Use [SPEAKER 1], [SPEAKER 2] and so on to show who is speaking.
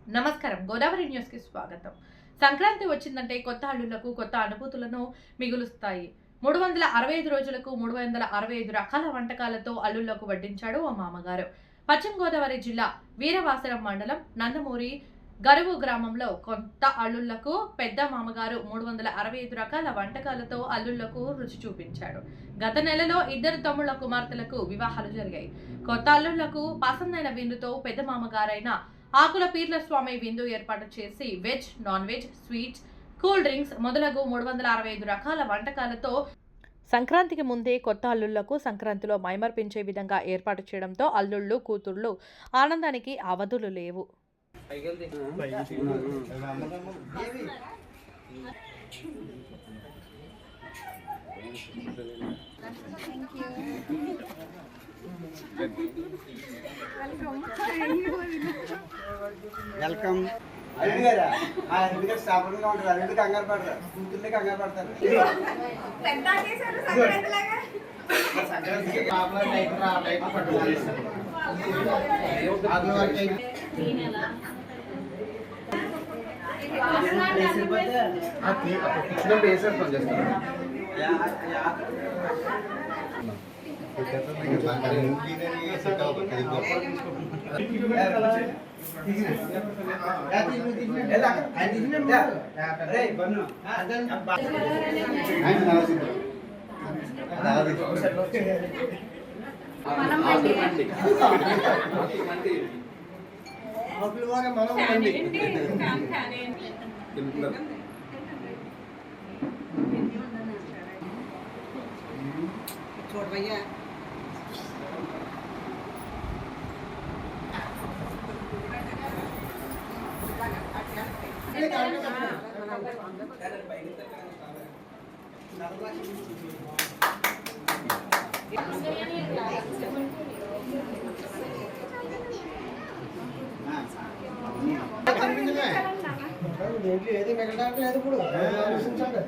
[SPEAKER 1] నమస్కారం. గోదావరి న్యూస్ కి స్వాగతం. సంక్రాంతి వచ్చిందంటే కొత్త అల్లులకు కొత్త అనుభూతులను మిగులుస్తాయి. 365 రోజులకు 365 రకాల వంటకాలతో అల్లుళ్లకు వడ్డించాడు ఆ మామగారు. పశ్చిమ గోదావరి జిల్లా వీరవాసరం మండలం నందమూరి గరువు గ్రామంలో కొత్త అల్లుళ్లకు పెద్ద మామగారు 365 రకాల వంటకాలతో అల్లుళ్లకు రుచి చూపించాడు. గత నెలలో ఇద్దరు తమ్ముళ్ల కుమార్తెలకు వివాహాలు జరిగాయి. కొత్త అల్లుళ్లకు పసందైన విందుతో పెద్ద మామగారైన ఆకుల పీర్ల స్వామి విందు ఏర్పాటు చేసి veg, non veg, sweets, cool drinks మొదలగు 365 రకాల వంటకాలతో సంక్రాంతికి ముందే కొత్త అల్లుళ్లకు సంక్రాంతిలో మైమర్పించే విధంగా ఏర్పాటు చేయడంతో అల్లుళ్ళు, కూతుళ్లు ఆనందానికి అవధులు లేవు.
[SPEAKER 2] వెల్కమ్ అడిగారా ఎందుకంటే సాపడంగా ఉంటుంది అల్లుడికి కంగారు పడతారు కూతుర్లే కంగారు పడతారు సంక్రాంతికి
[SPEAKER 3] చూడవయ్యా
[SPEAKER 2] ఏది మిగతా లేదు ఇప్పుడు ఆలోచించండి